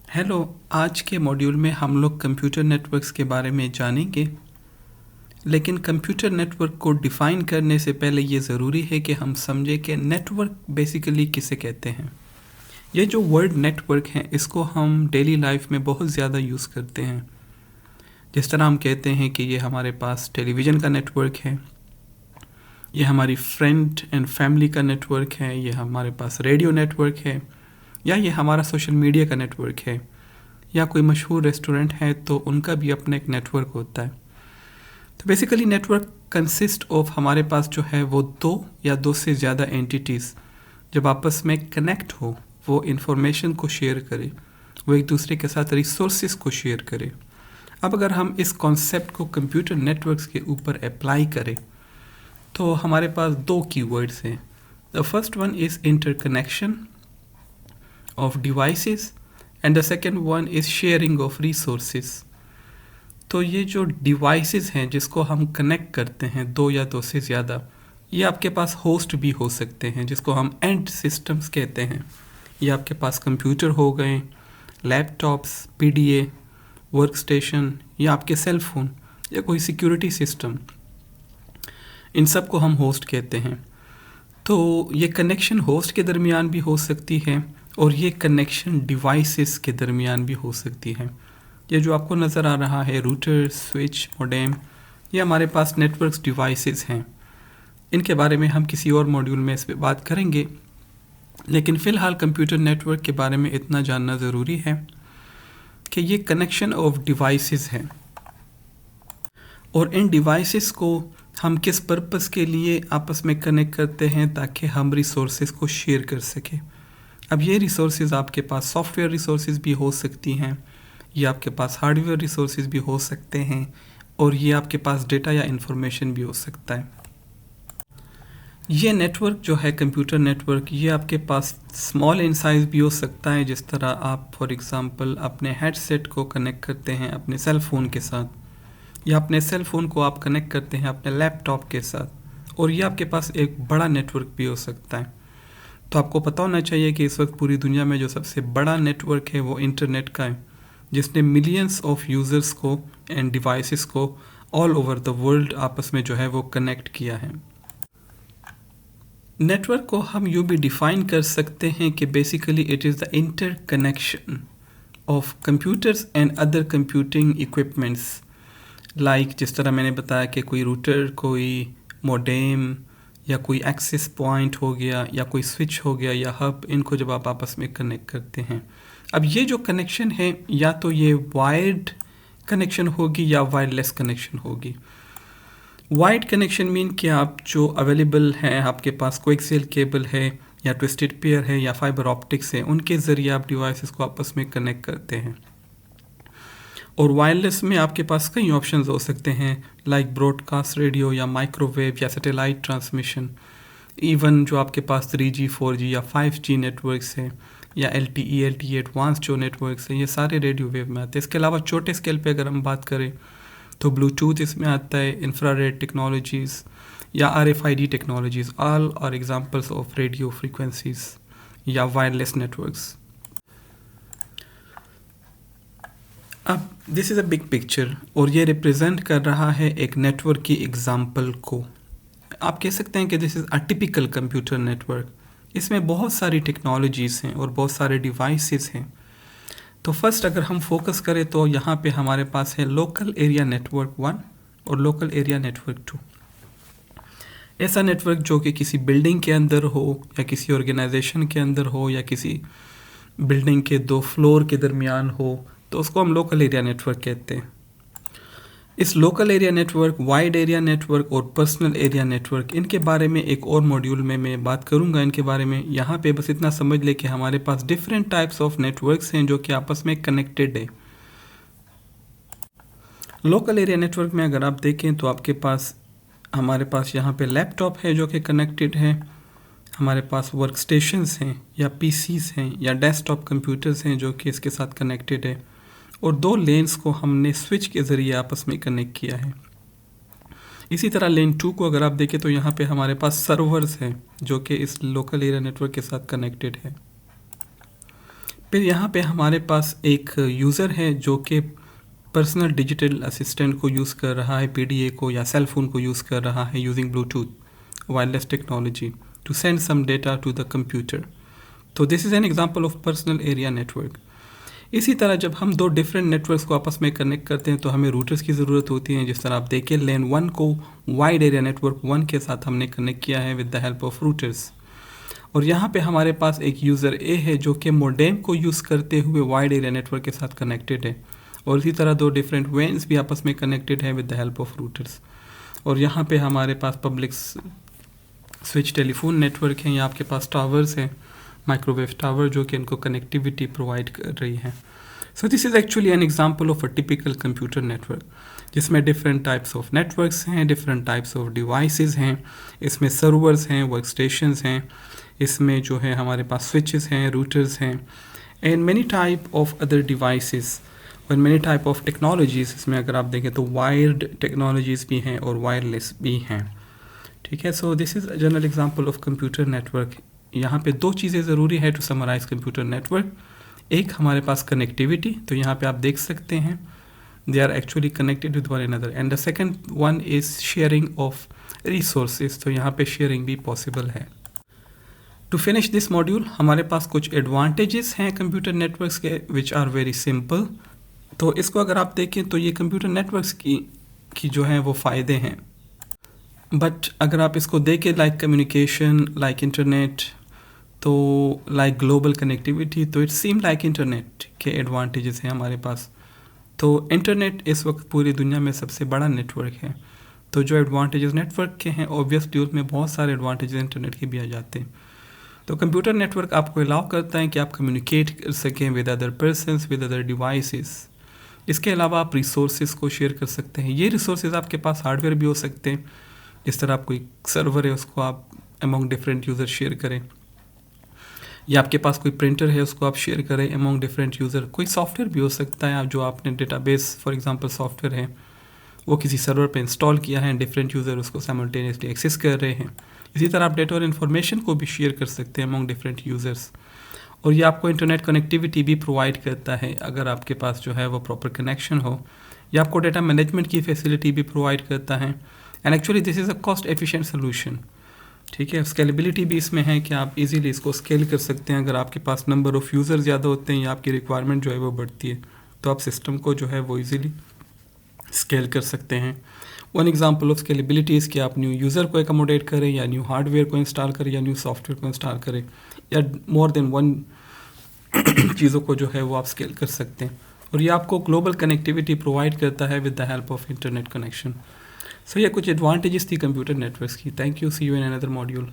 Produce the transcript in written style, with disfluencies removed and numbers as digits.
Hello. आज के module में हम लोग कंप्यूटर नेटवर्क्स के बारे में जानेंगे। लेकिन कंप्यूटर नेटवर्क को डिफ़ाइन करने से पहले ये ज़रूरी है कि हम समझें कि नेटवर्क बेसिकली किसे कहते हैं। ये जो वर्ड नेटवर्क है इसको हम डेली लाइफ में बहुत ज़्यादा यूज़ करते हैं। जिस तरह हम कहते हैं कि ये हमारे पास टेलीविज़न का नेटवर्क है, ये हमारी फ्रेंड एंड फैमिली का नेटवर्क है, ये हमारे पास रेडियो नेटवर्क है, या ये हमारा सोशल मीडिया का नेटवर्क है, या कोई मशहूर रेस्टोरेंट है तो उनका भी अपना एक नेटवर्क होता है। तो बेसिकली नेटवर्क कंसिस्ट ऑफ हमारे पास जो है वो दो या दो से ज़्यादा एंटिटीज़ जब आपस में कनेक्ट हो, वो इंफॉर्मेशन को शेयर करे, वो एक दूसरे के साथ रिसोर्सेज को शेयर करे। अब अगर हम इस कॉन्सेप्ट को कंप्यूटर नेटवर्क्स के ऊपर अप्लाई करें तो हमारे पास दो कीवर्ड्स हैं। The first one is interconnection of devices and the second one is sharing of resources। तो ये जो डिवाइसेस हैं जिसको हम कनेक्ट करते हैं दो या दो से ज़्यादा, ये आपके पास होस्ट भी हो सकते हैं जिसको हम एंड सिस्टम्स कहते हैं। ये आपके पास कंप्यूटर हो गए, लैपटॉप्स, पीडीए, वर्क स्टेशन, या आपके सेल फ़ोन, या कोई सिक्योरिटी सिस्टम, इन सब को हम होस्ट कहते हैं। तो ये कनेक्शन होस्ट के दरमियान भी हो सकती है और ये कनेक्शन डिवाइसेस के दरमियान भी हो सकती है। ये जो आपको नज़र आ रहा है रूटर, स्विच, मॉडेम, ये हमारे पास नेटवर्क्स डिवाइसेस हैं। इनके बारे में हम किसी और मॉड्यूल में इस पर बात करेंगे, लेकिन फ़िलहाल कंप्यूटर नेटवर्क के बारे में इतना जानना ज़रूरी है कि ये कनेक्शन ऑफ डिवाइसेस हैं और इन डिवाइसेस को हम किस पर्पस के लिए आपस में कनेक्ट करते हैं ताकि हम रिसोर्सेज को शेयर कर सकें। अब ये रिसोर्सेज आपके पास सॉफ्टवेयर रिसोर्सेज भी हो सकती हैं, ये आपके पास हार्डवेयर रिसोर्सेज भी हो सकते हैं, और ये आपके पास डेटा या इंफॉर्मेशन भी हो सकता है। ये नेटवर्क जो है कंप्यूटर नेटवर्क, ये आपके पास स्मॉल इन साइज़ भी हो सकता है। जिस तरह आप फॉर एग्ज़ाम्पल अपने हेडसेट को कनेक्ट करते हैं अपने सेल फ़ोन के साथ, या अपने सेल फ़ोन को आप कनेक्ट करते हैं अपने लैपटॉप के साथ, और ये आपके पास एक बड़ा नेटवर्क भी हो सकता है। तो आपको पता होना चाहिए कि इस वक्त पूरी दुनिया में जो सबसे बड़ा नेटवर्क है वो इंटरनेट का है, जिसने मिलियंस ऑफ यूज़र्स को एंड डिवाइसेस को ऑल ओवर द वर्ल्ड आपस में जो है वो कनेक्ट किया है। नेटवर्क को हम यूँ भी डिफ़ाइन कर सकते हैं कि basically it is the inter connection of computers and other computing equipments. Like जिस तरह मैंने बताया कि कोई रूटर, कोई मॉडेम, या कोई एक्सेस पॉइंट हो गया, या कोई स्विच हो गया, या हब, इनको जब आप आपस में कनेक्ट करते हैं। अब ये जो कनेक्शन है या तो ये वायर्ड कनेक्शन होगी या वायरलेस कनेक्शन होगी। वायर्ड कनेक्शन मीन कि आप जो अवेलेबल हैं, आपके पास कोएक्सियल केबल है, या ट्विस्टेड पेयर है, या फाइबर ऑप्टिक्स है, उनके ज़रिए आप डिवाइसेस को आपस में कनेक्ट करते हैं। और वायरलेस में आपके पास कई ऑप्शंस हो सकते हैं, लाइक ब्रॉडकास्ट रेडियो, या माइक्रोवेव, या सैटेलाइट ट्रांसमिशन। इवन जो आपके पास 3G, 4G या 5G नेटवर्क्स हैं, या LTE, LTE एडवांस जो नेटवर्क्स हैं, ये सारे रेडियो वेव में आते हैं। इसके अलावा छोटे स्केल पे अगर हम बात करें तो ब्लूटूथ इसमें आता है, इंफ्रारेड टेक्नोलॉजीज़, या RFID technologies, all are examples of radio frequencies या वायरलेस नेटवर्क्स। अब this is a big picture, और ये रिप्रेजेंट कर रहा है एक नेटवर्क की एग्जांपल को। आप कह सकते हैं कि this is a typical computer network. इसमें बहुत सारी टेक्नोलॉजीज़ हैं और बहुत सारे डिवाइसेस हैं। तो फर्स्ट अगर हम फोकस करें तो यहाँ पे हमारे पास है लोकल एरिया नेटवर्क 1 और लोकल एरिया नेटवर्क 2। ऐसा नेटवर्क जो कि किसी बिल्डिंग के अंदर हो, या किसी ऑर्गेनाइजेशन के अंदर हो, या किसी बिल्डिंग के 2 फ्लोर के दरमियान हो, तो उसको हम लोकल एरिया नेटवर्क कहते हैं। इस local area network, wide area network और पर्सनल एरिया नेटवर्क, इनके बारे में एक और मॉड्यूल में मैं बात करूंगा इनके बारे में। यहाँ पे बस इतना समझ ले कि हमारे पास डिफरेंट टाइप्स ऑफ नेटवर्क्स हैं जो कि आपस में कनेक्टेड है। लोकल एरिया नेटवर्क में अगर आप देखें तो आपके पास, हमारे पास यहाँ पे लैपटॉप है जो कि कनेक्टेड है, हमारे पास वर्क स्टेशंस हैं, या PCs हैं, या डेस्कटॉप कंप्यूटर्स हैं जो कि इसके साथ कनेक्टेड है, और 2 लेन्स को हमने स्विच के ज़रिए आपस में कनेक्ट किया है। इसी तरह लेन 2 को अगर आप देखें तो यहाँ पे हमारे पास सर्वर्स हैं जो कि इस लोकल एरिया नेटवर्क के साथ कनेक्टेड है। फिर यहाँ पे हमारे पास एक यूज़र है जो कि पर्सनल डिजिटल असिस्टेंट को यूज़ कर रहा है, पीडीए को या सेल फोन को यूज़ कर रहा है using bluetooth wireless technology to send some data to the computer. तो this is an example of personal area network. इसी तरह जब हम दो डिफरेंट नेटवर्क्स को आपस में कनेक्ट करते हैं तो हमें रूटर्स की ज़रूरत होती है। जिस तरह आप देखिए LAN 1 को वाइड एरिया नेटवर्क 1 के साथ हमने कनेक्ट किया है with the help of routers. और यहाँ पे हमारे पास एक यूज़र ए है जो कि मोडेम को यूज़ करते हुए वाइड एरिया नेटवर्क के साथ कनेक्टेड है। और इसी तरह दो डिफरेंट वेन्स भी आपस में कनेक्टेड है with the help of routers. और यहाँ पे हमारे पास पब्लिक स्विच टेलीफोन नेटवर्क है, या आपके पास टावर्स हैं, माइक्रोवेव टावर, जो कि इनको कनेक्टिविटी प्रोवाइड कर रही है। So this is actually an example of a typical computer network, जिसमें डिफरेंट टाइप्स ऑफ नेटवर्क्स हैं, डिफरेंट टाइप्स ऑफ डिवाइसेस हैं, इसमें सर्वर्स हैं, वर्क स्टेशंस हैं, इसमें जो है हमारे पास स्विचेस हैं, रूटर्स हैं, and many type of other devices और मैनी टाइप ऑफ टेक्नोलॉजीज़। इसमें अगर आप देखें तो वायर्ड टेक्नोलॉजीज़ भी हैं और वायरलेस भी हैं। ठीक है, so this is a general example of computer network. यहाँ पे दो चीज़ें ज़रूरी है टू समराइज कंप्यूटर नेटवर्क। एक हमारे पास कनेक्टिविटी, तो यहाँ पे आप देख सकते हैं they are actually connected with one another, and the second one is sharing of resources, तो यहाँ पे शेयरिंग भी पॉसिबल है। टू फिनिश दिस मॉड्यूल हमारे पास कुछ एडवांटेजेस हैं कंप्यूटर नेटवर्क्स के विच आर वेरी सिंपल। तो इसको अगर आप देखें तो ये कंप्यूटर नेटवर्क्स की जो हैं वो फ़ायदे हैं। बट अगर आप इसको देखें लाइक कम्युनिकेशन, लाइक इंटरनेट, तो लाइक ग्लोबल कनेक्टिविटी, तो इट सीम लाइक इंटरनेट के एडवांटेजेस हैं हमारे पास। तो इंटरनेट इस वक्त पूरी दुनिया में सबसे बड़ा नेटवर्क है। तो जो एडवांटेजेस नेटवर्क के हैं ऑब्वियसली उसमें बहुत सारे एडवांटेजेस इंटरनेट के भी आ जाते हैं। तो कंप्यूटर नेटवर्क आपको अलाउ करता है कि आप कम्युनिकेट कर सकें with other persons, with other devices. इसके अलावा आप रिसोर्सेज को शेयर कर सकते हैं। ये रिसोर्सेज आपके पास हार्डवेयर भी हो सकते हैं, जिस तरह आप कोई सर्वर है उसको आप अमॉन्ग डिफरेंट यूज़र शेयर करें, या आपके पास कोई प्रिंटर है उसको आप शेयर करें अमॉन्ग डिफरेंट यूज़र। कोई सॉफ्टवेयर भी हो सकता है, आप जो आपने डेटाबेस फॉर एग्जांपल सॉफ्टवेयर है वो किसी सर्वर पे इंस्टॉल किया है, डिफरेंट यूज़र उसको साइमल्टेनियसली एक्सेस कर रहे हैं। इसी तरह आप डेटा और इन्फॉर्मेशन को भी शेयर कर सकते हैं अमॉन्ग डिफरेंट यूज़र्स। और ये आपको इंटरनेट कनेक्टिविटी भी प्रोवाइड करता है अगर आपके पास जो है वो प्रॉपर कनेक्शन हो। या आपको डेटा मैनेजमेंट की फैसिलिटी भी प्रोवाइड करता है, and actually this is a cost efficient solution. ठीक है, स्केलेबिलिटी भी इसमें है कि आप इजीली इसको स्केल कर सकते हैं। अगर आपके पास नंबर ऑफ़ यूज़र ज़्यादा होते हैं या आपकी रिक्वायरमेंट जो है वो बढ़ती है, तो आप सिस्टम को जो है वो इजीली स्केल कर सकते हैं। One example of scalability is कि आप न्यू यूज़र को एकमोडेट करें, या न्यू हार्डवेयर को इंस्टॉल करें, या न्यू सॉफ्टवेयर को इंस्टॉल करें, या मोर देन वन चीज़ों को जो है वो आप स्केल कर सकते हैं। और ये आपको ग्लोबल कनेक्टिविटी प्रोवाइड करता है with the help of internet connection. So ये कुछ एडवांटेजेस थी कंप्यूटर नेटवर्क्स की। Thank you, see you in another module.